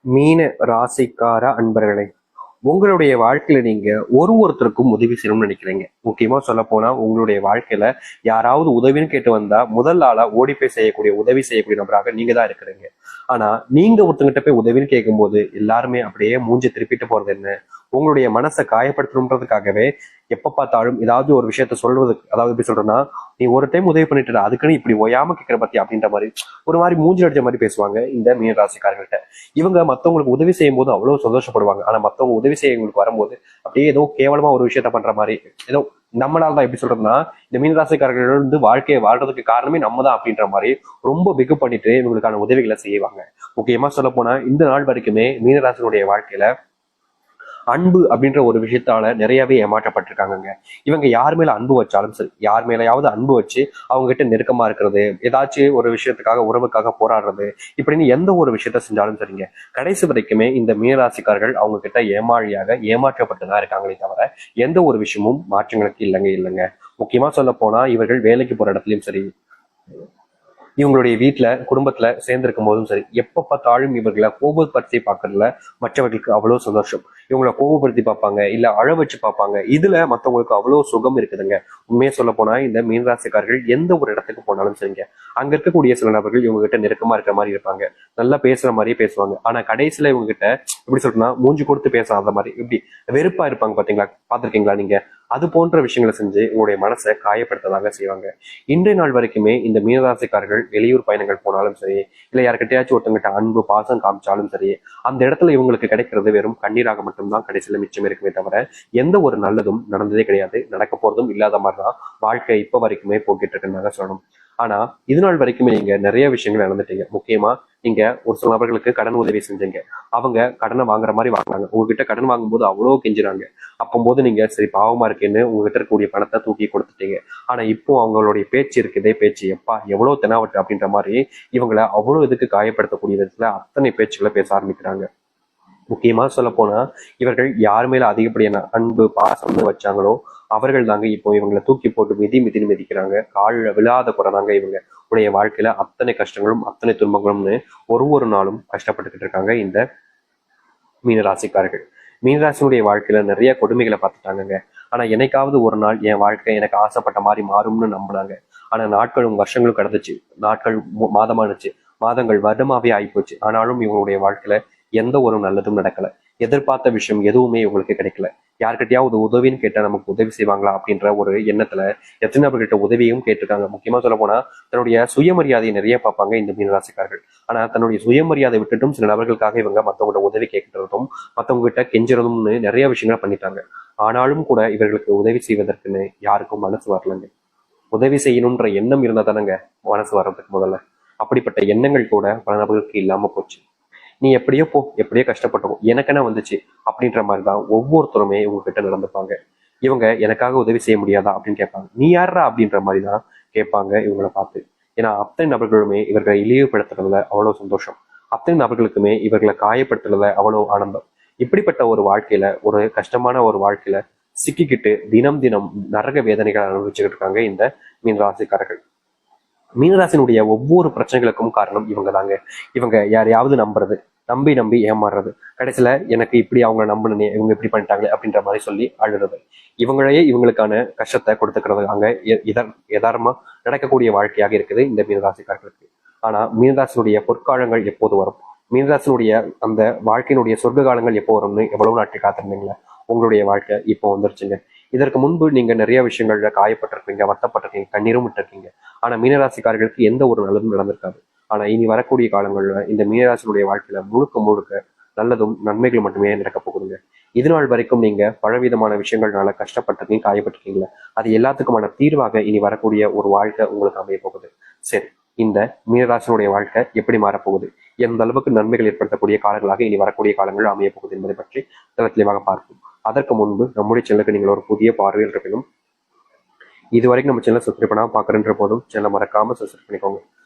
மீன ராசிக்கார அன்பர்களே, உங்களுடைய வாழ்க்கையில நீங்க ஒருத்தருக்கும் உதவி செய்யணும்னு நினைக்கிறீங்க. முக்கியமா சொல்ல போனா உங்களுடைய வாழ்க்கையில யாராவது உதவின்னு கேட்டு வந்தா முதல் ஆளா ஓடி போய் செய்யக்கூடிய உதவி செய்யக்கூடிய நபராக நீங்க தான் இருக்கிறீங்க. ஆனா நீங்க ஒருத்தங்கிட்ட போய் உதவின்னு கேட்கும்போது எல்லாருமே அப்படியே மூஞ்சி திருப்பிட்டு போறது என்ன, உங்களுடைய மனசை காயப்படுத்தணுன்றதுக்காகவே எப்ப பார்த்தாலும் ஏதாவது ஒரு விஷயத்த சொல்றதுக்கு, அதாவது எப்படி சொல்றேன்னா, நீ ஒரு டைம் உதவி பண்ணிட்டு அதுக்குன்னு இப்படி ஒயாம கேட்கிற பத்தி அப்படின்ற மாதிரி ஒரு மாதிரி மூஞ்சி அடிச்ச மாதிரி பேசுவாங்க இந்த மீன ராசிக்காரர்கள்ட்ட. இவங்க மத்தவங்களுக்கு உதவி செய்யும் போது அவ்வளவு சந்தோஷப்படுவாங்க. ஆனா மத்தவங்க உதவி செய்ய இவங்களுக்கு வரும்போது அப்படியே ஏதோ கேவலமா ஒரு விஷயத்த பண்ற மாதிரி, ஏதோ நம்மளால தான் எப்படி சொல்றதுன்னா, இந்த மீனராசிக்காரர்கள் வந்து வாழ்க்கையை வாழ்றதுக்கு காரணமே நம்ம தான் அப்படின்ற மாதிரி ரொம்ப பிகு பண்ணிட்டு இவங்களுக்கான உதவிகளை செய்வாங்க. முக்கியமா சொல்ல போனா இந்த நாள் வரைக்குமே மீனராசினுடைய வாழ்க்கையில அன்பு அப்படின்ற ஒரு விஷயத்தால நிறையவே ஏமாற்றப்பட்டிருக்காங்க. இவங்க யார் மேல அன்பு வச்சாலும் சரி, யார் மேலேயாவது அன்பு வச்சு அவங்க கிட்ட நெருக்கமா இருக்கிறது, ஏதாச்சும் ஒரு விஷயத்துக்காக உறவுக்காக போராடுறது, இப்படின்னு எந்த ஒரு விஷயத்த செஞ்சாலும் சரிங்க, கடைசி வரைக்குமே இந்த மீனராசிக்காரர்கள் அவங்க கிட்ட ஏமாளியாக ஏமாற்றப்பட்டுதான் இருக்காங்களே தவிர எந்த ஒரு விஷயமும் மாற்றங்களுக்கு இல்லைங்க. முக்கியமா சொல்ல போனா இவர்கள் வேலைக்கு போற இடத்துலயும் சரி, இவங்களுடைய வீட்டுல குடும்பத்துல சேர்ந்திருக்கும் போதும் சரி, எப்ப பார்த்தாலும் இவர்களை கோபப்படுத்தி பார்க்கறதுல மற்றவர்களுக்கு அவ்வளவு சந்தோஷம். இவங்களை கோபப்படுத்தி பார்ப்பாங்க, இல்ல அழ வச்சு பார்ப்பாங்க. இதுல மற்றவங்களுக்கு அவ்வளவு சுகம் இருக்குதுங்க. உண்மையை சொல்ல போனா இந்த மீனராசிக்காரர்கள் எந்த ஒரு இடத்துக்கு போனாலும் சரிங்க, அங்க இருக்கக்கூடிய சில நபர்கள் இவங்க கிட்ட நெருக்கமா இருக்கிற மாதிரி இருப்பாங்க, நல்லா பேசுற மாதிரியே பேசுவாங்க. ஆனா கடைசியில இவங்க கிட்ட எப்படி சொல்றேன்னா, மூஞ்சி கொடுத்து பேசாத மாதிரி இப்படி வெறுப்பா இருப்பாங்க. பாத்தீங்களா, பாத்திருக்கீங்களா நீங்க? அது போன்ற விஷயங்களை செஞ்சு உங்களுடைய மனசை காயப்படுத்ததாக செய்வாங்க. இன்றைய நாள் வரைக்குமே இந்த மீனராசிக்காரர்கள் வெளியூர் பயணங்கள் போனாலும் சரி, இல்ல யாருக்கிட்டையாச்சும் ஒருத்தங்கிட்ட அன்பு பாசம் காமிச்சாலும் சரி, அந்த இடத்துல இவங்களுக்கு கிடைக்கிறது வெறும் கண்ணீராக மட்டும்தான் கடைசியில மிச்சம் இருக்குமே தவிர எந்த ஒரு நல்லதும் நடந்ததே கிடையாது. நடக்க போறதும் இல்லாத மாதிரிதான் வாழ்க்கை இப்ப வரைக்குமே போக்கிட்டு இருக்குன்னு சொல்லணும். ஆனா இது நாள் வரைக்குமே நீங்க நிறைய விஷயங்கள் நடந்துட்டீங்க. முக்கியமா நீங்க ஒரு சில நபர்களுக்கு கடன் உதவி செஞ்சீங்க. அவங்க கடனை வாங்குற மாதிரி வாங்குறாங்க. உங்ககிட்ட கடன் வாங்கும்போது அவ்வளோ கெஞ்சுறாங்க. அப்போது நீங்க சரி பாவமா இருக்கேன்னு உங்ககிட்ட இருக்கக்கூடிய பணத்தை தூக்கி கொடுத்துட்டீங்க. ஆனா இப்போ அவங்களுடைய பேச்சு இருக்குதே பேச்சு, எப்பா எவ்வளவு தெனாவட்டு அப்படின்ற மாதிரி இவங்களை அவ்வளவு இதுக்கு காயப்படுத்தக்கூடிய விதத்துல அத்தனை பேச்சுக்களை பேச ஆரம்பிக்கிறாங்க. முக்கியமா சொல்ல போனா இவர்கள் யார் மேல அதிகப்படியான அன்பு பாசம் வச்சாங்களோ அவர்கள் தாங்க இப்போ இவங்களை தூக்கி போட்டு மிதின்னு மிதிக்கிறாங்க. காலில் விழாத குறை தாங்க இவங்க உடைய வாழ்க்கையில அத்தனை கஷ்டங்களும் அத்தனை துன்பங்களும்னு ஒரு நாளும் கஷ்டப்பட்டுக்கிட்டு இருக்காங்க இந்த மீனராசிக்காரர்கள். மீனராசினுடைய வாழ்க்கையில நிறைய கொடுமைகளை பார்த்துட்டாங்க. ஆனா என்னைக்காவது ஒரு நாள் என் வாழ்க்கை எனக்கு ஆசைப்பட்ட மாதிரி மாறும்னு நம்பினாங்க. ஆனா நாட்களும் வருஷங்களும் கடந்துச்சு, நாட்கள் மாதமானுச்சு, மாதங்கள் வருடமாவே ஆயிப்போச்சு. ஆனாலும் இவங்களுடைய வாழ்க்கையில எந்த ஒரு நல்லதும் நடக்கல. எதிர்பார்த்த விஷயம் எதுவுமே இவங்களுக்கு கிடைக்கல. யார்கிட்டயாவது உதவின்னு கேட்டா நமக்கு உதவி செய்வாங்களா அப்படின்ற ஒரு எண்ணத்துல எத்தனை நபர்கிட்ட உதவியும் கேட்டிருக்காங்க. முக்கியமா சொல்ல போனா தன்னுடைய சுயமரியாதையை நிறைய பார்ப்பாங்க இந்த மீனராசிக்காரர்கள். ஆனா தன்னுடைய சுயமரியாதை விட்டுட்டும் சில நபர்களுக்காக இவங்க மத்தவங்கள்ட்ட உதவி கேட்கறதும் மத்தவங்க கிட்ட கெஞ்சுறதும்னு நிறைய விஷயங்களை பண்ணிட்டாங்க. ஆனாலும் கூட இவர்களுக்கு உதவி செய்வதற்குன்னு யாருக்கும் மனசு வரலங்க. உதவி செய்யணும்ன்ற எண்ணம் இருந்தா தானங்க மனசு வர்றதுக்கு முதல்ல. அப்படிப்பட்ட எண்ணங்கள் கூட பல நபர்களுக்கு இல்லாம போச்சு. நீ எப்படியோ போ, எப்படியோ கஷ்டப்பட்டோம், எனக்கு என்ன வந்துச்சு அப்படின்ற மாதிரிதான் ஒவ்வொருத்தருமே இவங்க கிட்ட நடந்துப்பாங்க. இவங்க எனக்காக உதவி செய்ய முடியாதா அப்படின்னு கேட்பாங்க. நீ யாரா அப்படின்ற மாதிரி தான் கேட்பாங்க இவங்களை பார்த்து. ஏன்னா அத்தனை நபர்களுமே இவர்களை இழிவுபடுத்துறதுல அவ்வளவு சந்தோஷம், அத்தனை நபர்களுக்குமே இவர்களை காயப்படுத்துறதுல அவ்வளவு ஆனந்தம். இப்படிப்பட்ட ஒரு வாழ்க்கையில, ஒரு கஷ்டமான ஒரு வாழ்க்கையில சிக்கிக்கிட்டு தினம் தினம் நரக வேதனைகளை அனுபவிச்சுக்கிட்டு இருக்காங்க இந்த மீனராசிக்காரர்கள். மீனராசினுடைய ஒவ்வொரு பிரச்சனைகளுக்கும் காரணம் இவங்க தாங்க. இவங்க யாரையாவது நம்புறது, நம்பி நம்பி ஏமாறுறது, கடைசியில எனக்கு இப்படி அவங்க நம்பணுனே இவங்க இப்படி பண்ணிட்டாங்களே அப்படின்ற மாதிரி சொல்லி அழுறது, இவங்களையே இவங்களுக்கான கஷ்டத்தை கொடுத்துக்கிறது அங்க யதார்த்தமா நடக்கக்கூடிய வாழ்க்கையாக இருக்குது இந்த மீனராசிக்காரர்களுக்கு. ஆனா மீனராசினுடைய பொற்காலங்கள் எப்போது வரும், மீனராசினுடைய அந்த வாழ்க்கையினுடைய சொர்க்க காலங்கள் எப்போ வரும்னு எவ்வளவு நாட்கள் காத்திருந்தீங்களா? உங்களுடைய வாழ்க்கை இப்போ வந்துருச்சுங்க. இதற்கு முன்பு நீங்க நிறைய விஷயங்கள்ல காயப்பட்டிருப்பீங்க, வருத்தப்பட்டிருக்கீங்க, கண்ணீரும் விட்டுருக்கீங்க. ஆனா மீனராசிக்காரர்களுக்கு எந்த ஒரு நல்லதும் நடந்திருக்காது. ஆனா இனி வரக்கூடிய காலங்கள்ல இந்த மீனராசினுடைய வாழ்க்கையில முழுக்க முழுக்க நல்லதும் நன்மைகள் மட்டுமே நடக்க போகுதுங்க. இது நாள் வரைக்கும் நீங்க பலவிதமான விஷயங்கள்னால கஷ்டப்பட்டிருக்கீங்க, காயப்பட்டிருக்கீங்களா, அது எல்லாத்துக்குமான தீர்வாக இனி வரக்கூடிய ஒரு வாழ்க்கை உங்களுக்கு அமைய போகுது. சரி, இந்த மீனராசினுடைய வாழ்க்கை எப்படி மாறப்போகுது, எந்த அளவுக்கு நன்மைகள் ஏற்படுத்தக்கூடிய காலங்களாக இனி வரக்கூடிய காலங்கள் அமைய போகுது என்பதை பற்றி தெளிவாக பார்ப்போம். அதற்கு முன்பு நம்முடைய சேனலுக்கு நீங்கள் ஒரு புதிய பார்வையில் இருக்கணும். இது வரைக்கும் நம்ம சேனல் சப்ஸ்கிரைப் பண்ணாம பாக்குறன்ற போதும் சேனலை மறக்காம சப்ஸ்கிரைப் பண்ணிக்கோங்க.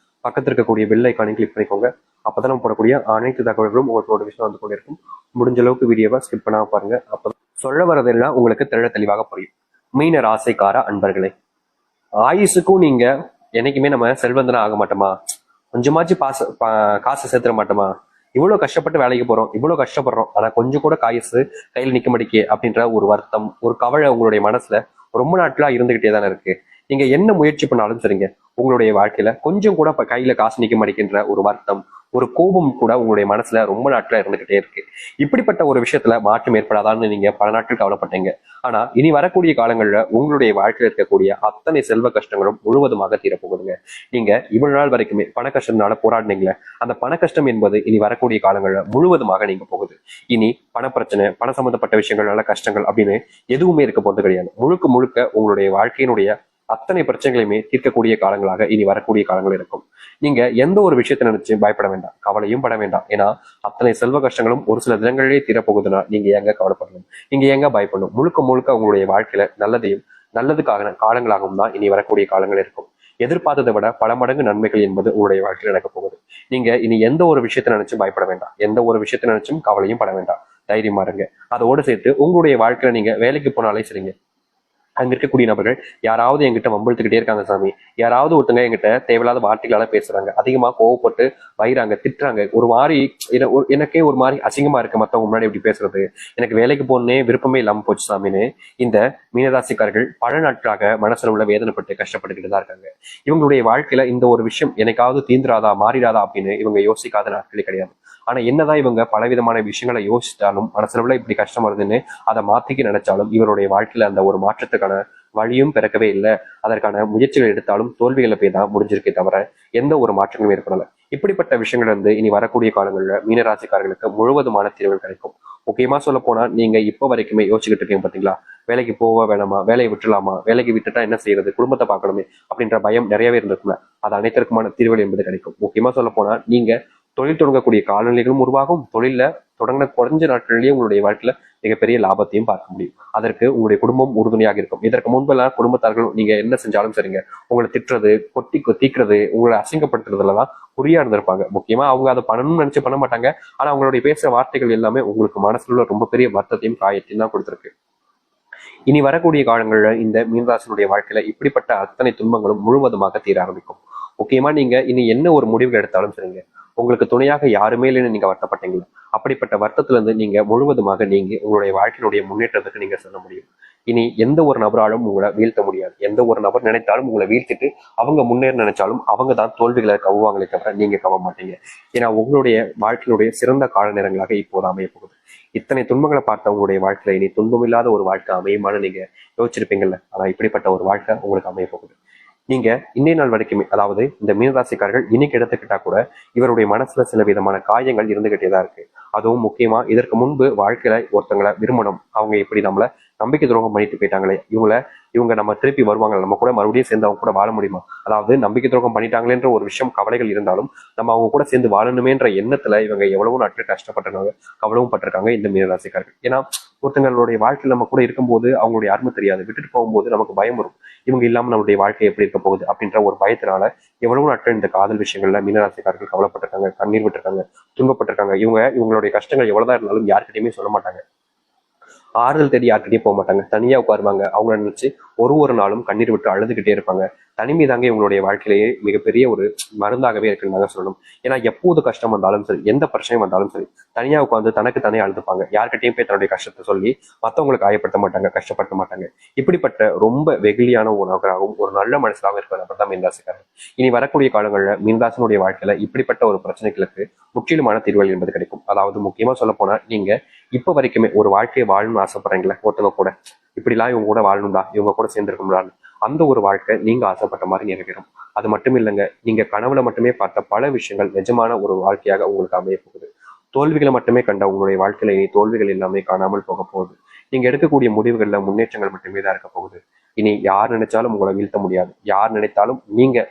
பக்கத்தில் இருக்கக்கூடிய பெல் ஐக்கானை கிளிக் பண்ணிக்கோங்க. அப்பதான் நம்ம போடக்கூடிய அனைத்து தகவல்களும் உங்களுக்கு நோட்டிஃபிகேஷன் வந்து கொண்டிருக்கும். முடிஞ்ச அளவுக்கு வீடியோவை ஸ்கிப் பண்ணாம பாருங்க. அப்ப சொல்ல வரதெல்லாம் உங்களுக்கு தெளிவாக புரியும். மீன ராசிக்கார அன்பர்களே, ஆயுசுக்கும் நீங்க என்னைக்குமே நம்ம செல்வந்தனா ஆக மாட்டோமா? கொஞ்சமாச்சு காசு சேர்த்துட மாட்டோமா? இவ்வளவு கஷ்டப்பட்டு வேலைக்கு போறோம், இவ்வளவு கஷ்டப்படுறோம், ஆனா கொஞ்சம் கூட காசு கையில் நிக்க மாட்டேங்க அப்படின்ற ஒரு வருத்தம், ஒரு கவலை உங்களுடைய மனசுல ரொம்ப நாட்களா இருந்துகிட்டே தானே இருக்கு. நீங்க என்ன முயற்சி பண்ணாலும் சரிங்க, உங்களுடைய வாழ்க்கையில கொஞ்சம் கூட இப்ப கையில காசு நிக்க மாட்டேங்கின்ற ஒரு வருத்தம், ஒரு கோபம் கூட உங்களுடைய மனசுல ரொம்ப நாட்களா இருந்துகிட்டே இருக்கு. இப்படிப்பட்ட ஒரு விஷயத்துல மாற்றம் ஏற்படாதான்னு நீங்க பல நாட்கள் கவலைப்பட்டீங்க. ஆனா இனி வரக்கூடிய காலங்கள்ல உங்களுடைய வாழ்க்கையில இருக்கக்கூடிய அத்தனை செல்வ கஷ்டங்களும் முழுவதுமாக தீரப்போகுதுங்க. நீங்க இவ்வளவு நாள் வரைக்குமே பண கஷ்டத்தினால போராடினீங்களே, அந்த பண கஷ்டம் என்பது இனி வரக்கூடிய காலங்கள்ல முழுவதுமாக நீங்க போகுது. இனி பணப்பிரச்சனை, பண சம்பந்தப்பட்ட விஷயங்கள், நல்ல கஷ்டங்கள் அப்படின்னு எதுவுமே இருக்க போறது கிடையாது. முழுக்க முழுக்க உங்களுடைய வாழ்க்கையினுடைய அத்தனை பிரச்சனைகளையுமே தீர்க்கக்கூடிய காலங்களாக இனி வரக்கூடிய காலங்கள் இருக்கும். நீங்க எந்த ஒரு விஷயத்தை நினைச்சு பயப்பட வேண்டாம், கவலையும் பட வேண்டாம். ஏன்னா அத்தனை செல்வ கஷ்டங்களும் ஒரு சில தினங்களிலே தீரப்போகுதுன்னா நீங்க ஏங்க கவலைப்படணும், நீங்க ஏங்க பயப்படணும். முழுக்க முழுக்க உங்களுடைய வாழ்க்கையில நல்லதையும் நல்லதுக்காக காலங்களாகவும் தான் இனி வரக்கூடிய காலங்கள் இருக்கும். எதிர்பார்த்ததை விட பல மடங்கு நன்மைகள் என்பது உங்களுடைய வாழ்க்கையில் நடக்க போகுது. நீங்க இனி எந்த ஒரு விஷயத்தை நினைச்சும் பயப்பட வேண்டாம், எந்த ஒரு விஷயத்தை நினைச்சும் கவலையும் பட வேண்டாம். தைரியமா இருங்க. அதோடு சேர்த்து உங்களுடைய வாழ்க்கையில நீங்க வேலைக்கு போனாலே சரிங்க, அங்க இருக்கக்கூடிய நபர்கள் யாராவது என்கிட்ட வம்பிழுத்துக்கிட்டே இருக்காங்க சாமி, யாராவது ஒருத்தங்க என்கிட்ட தேவையில்லாத வார்த்தைகளால பேசுறாங்க, அதிகமா கோவப்பட்டு வைறாங்க, திட்டுறாங்க, ஒரு மாதிரி எனக்கே ஒரு மாதிரி அசிங்கமா இருக்கு மத்தவங்க முன்னாடி இப்படி பேசுறது, எனக்கு வேலைக்கு போகணுன்னே விருப்பமே இல்லாம போச்சு சாமின்னு இந்த மீனராசிக்காரர்கள் பல நாட்களாக மனசுல உள்ள வேதனைப்பட்டு கஷ்டப்பட்டுக்கிட்டு தான் இருக்காங்க. இவங்களுடைய வாழ்க்கையில இந்த ஒரு விஷயம் எனக்காவது தீந்துராதா மாறிடாதா அப்படின்னு இவங்க யோசிக்காத நாட்களே கிடையாது. ஆனா என்னதான் இவங்க பலவிதமான விஷயங்களை யோசிச்சாலும் மனசுல இப்படி கஷ்டம் வருதுன்னு அதை மாத்திக்க நினைச்சாலும் இவருடைய வாழ்க்கையில அந்த ஒரு மாற்றத்துக்கான வழியும் பிறக்கவே இல்லை. அதற்கான முயற்சிகள் எடுத்தாலும் தோல்விகளை போய் தான் முடிஞ்சிருக்கே தவிர எந்த ஒரு மாற்றங்களும் ஏற்படல. இப்படிப்பட்ட விஷயங்கள் வந்து இனி வரக்கூடிய காலங்கள்ல மீனராசிக்காரர்களுக்கு முழுவதுமான தீர்வுகள் கிடைக்கும். முக்கியமா சொல்ல போனா நீங்க இப்ப வரைக்குமே யோசிச்சுக்கிட்டு இருக்கீங்க பாத்தீங்களா, வேலைக்கு போக வேணாமா, வேலையை விட்டுலாமா, வேலைக்கு விட்டுட்டா என்ன செய்யறது, குடும்பத்தை பார்க்கணுமே அப்படின்ற பயம் நிறையவே இருந்திருக்கும்ல. அது அனைத்திற்குமான தீர்வுகள் என்பது கிடைக்கும். முக்கியமா சொல்ல போனா நீங்க தொழில் தொடங்கக்கூடிய காலநிலைகளும் உருவாகும். தொழில தொடங்கின குறைஞ்ச நாட்களிலேயே உங்களுடைய வாழ்க்கையில மிகப்பெரிய லாபத்தையும் பார்க்க முடியும். அதற்கு உங்களுடைய குடும்பம் உறுதுணையாக இருக்கும். இதற்கு முன்பெல்லாம் குடும்பத்தார்கள் நீங்க என்ன செஞ்சாலும் சரிங்க, உங்களை திட்டுறது, தீக்கிறது, உங்களை அசிங்கப்படுத்துறதுலதான் குறியா இருந்திருப்பாங்க. முக்கியமா அவங்க அதை பண்ணணும்னு நினைச்சு பண்ண மாட்டாங்க. ஆனா அவங்களுடைய பேசுற வார்த்தைகள் எல்லாமே உங்களுக்கு மனசுல ரொம்ப பெரிய வருத்தத்தையும் காயத்தையும் தான் கொடுத்திருக்கு. இனி வரக்கூடிய காலங்கள்ல இந்த மீனராசினுடைய வாழ்க்கையில இப்படிப்பட்ட அத்தனை துன்பங்களும் முழுவதுமாக தீர ஆரம்பிக்கும். முக்கியமா நீங்க இனி என்ன ஒரு முடிவுகள் எடுத்தாலும் சரிங்க, உங்களுக்கு துணையாக யாருமே இல்லைன்னு நீங்க வருத்தப்பட்டீங்களா, அப்படிப்பட்ட வருத்தத்துல இருந்து நீங்க முழுவதுமாக நீங்க உங்களுடைய வாழ்க்கையினுடைய முன்னேற்றத்துக்கு நீங்க சொல்ல முடியும். இனி எந்த ஒரு நபராலும் உங்களை வீழ்த்த முடியாது. எந்த ஒரு நபர் நினைத்தாலும் உங்களை வீழ்த்திட்டு அவங்க முன்னேற நினைச்சாலும் அவங்க தான் தோல்விகளை கவுவாங்களே தவிர நீங்க கவ மாட்டீங்க. ஏன்னா உங்களுடைய வாழ்க்கையினுடைய சிறந்த கால நேரங்களாக இப்போது அமைய போகுது. இத்தனை துன்பங்களை பார்த்த உங்களுடைய வாழ்க்கையில இனி துன்பம் இல்லாத ஒரு வாழ்க்கை அமையுமான்னு நீங்க யோசிச்சிருப்பீங்கல்ல. ஆனா இப்படிப்பட்ட ஒரு வாழ்க்கை உங்களுக்கு அமைய போகுது. நீங்க இன்னைய நாள் வரைக்குமே, அதாவது இந்த மீனராசிக்காரர்கள் இன்னைக்கு எடுத்துக்கிட்டா கூட இவருடைய மனசுல சில விதமான காயங்கள் இருந்துகிட்டே தான் இருக்கு. அதுவும் முக்கியமா இதற்கு முன்பு வாழ்க்கையில ஒருத்தங்களை விரும்பணும், அவங்க இப்படி நம்மள நம்பிக்கை துரோகம் பண்ணிட்டு போயிட்டாங்களே, இவங்க நம்ம திருப்பி வருவாங்க, நம்ம கூட மறுபடியும் சேர்ந்து அவங்க கூட வாழ முடியுமா, அதாவது நம்பிக்கை துரோகம் பண்ணிட்டாங்களேன்ற ஒரு விஷயம் கவலைகள் இருந்தாலும் நம்ம அவங்க கூட சேர்ந்து வாழணுமேன்ற எண்ணத்துல இவங்க எவ்வளவு நாட்கள் கஷ்டப்பட்டிருக்காங்க, கவலவும் பட்டிருக்காங்க இந்த மீனராசிக்காரர்கள். ஏன்னா ஒருத்தங்களுடைய வாழ்க்கையில் நம்ம கூட இருக்கும்போது அவங்களுடைய அருமை தெரியாது, விட்டுட்டு போகும்போது நமக்கு பயம் வரும், இவங்க இல்லாம நம்மளுடைய வாழ்க்கை எப்படி இருக்க போகுது அப்படின்ற ஒரு பயத்தினால எவ்வளவு நாட்கள் இந்த காதல் விஷயங்கள்ல மீனராசிக்காரர்கள் கவலைப்பட்டிருக்காங்க, கண்ணீர் விட்டுருக்காங்க, துன்பப்பட்டிருக்காங்க. இவங்களுடைய கஷ்டங்கள் எவ்வளவுதான் இருந்தாலும் யார்கிட்டயுமே சொல்ல மாட்டாங்க, ஆறுதல் தேடி யார்கிட்டயும் போக மாட்டாங்க, தனியா உட்காருவாங்க. அவங்க நினைச்சு ஒரு நாளும் கண்ணீர் விட்டு அழுதுகிட்டே இருப்பாங்க. தனிமை தாங்க இவங்களுடைய வாழ்க்கையிலேயே மிகப்பெரிய ஒரு மருந்தாகவே இருக்குன்னு நாங்க சொல்லணும். ஏன்னா எப்போது கஷ்டம் வந்தாலும் சரி, எந்த பிரச்சனையும் வந்தாலும் சரி, தனியா உட்காந்து தனக்கு தனியா அழுதுப்பாங்க. யார்கிட்டயும் போய் தன்னுடைய கஷ்டத்தை சொல்லி மத்தவங்களுக்கு காயப்படுத்த மாட்டாங்க, கஷ்டப்படுத்த மாட்டாங்க. இப்படிப்பட்ட ரொம்ப வெகுளியான ஒரு நபராகவும் ஒரு நல்ல மனசாகவும் இருக்கிற நபர் தான் மீன்ராசிக்காரர். இனி வரக்கூடிய காலங்களில் மீன்ராசினுடைய வாழ்க்கையில இப்படிப்பட்ட ஒரு பிரச்சனைகளுக்கு முற்றிலுமான தீர்வுகள் என்பது கிடைக்கும். அதாவது முக்கியமா சொல்ல போனா நீங்க இப்ப வரைக்குமே ஒரு வாழ்க்கையை வாழணும்னு ஆசைப்படுறீங்களா, ஒருத்தவங்க கூட இப்படிலாம் இவங்க கூட வாழணும்டா, இவங்க கூட சேர்ந்துருக்கணும்டான்னு, அந்த ஒரு வாழ்க்கை நீங்க ஆசைப்பட்ட மாதிரி நிறைவேறும். அது மட்டும் இல்லைங்க, நீங்க கனவுல மட்டுமே பார்த்த பல விஷயங்கள் நிஜமான ஒரு வாழ்க்கையாக உங்களுக்கு அமைய போகுது. தோல்விகளை மட்டுமே கண்ட உங்களுடைய வாழ்க்கையில இனி தோல்விகள் எல்லாமே காணாமல் போக போகுது. நீங்க எடுக்கக்கூடிய முடிவுகள்ல முன்னேற்றங்கள் மட்டுமே தான் இருக்க போகுது. இனி யார் நினைச்சாலும் உங்களை வீழ்த்த முடியாது. யார் நினைத்தாலும் நீங்க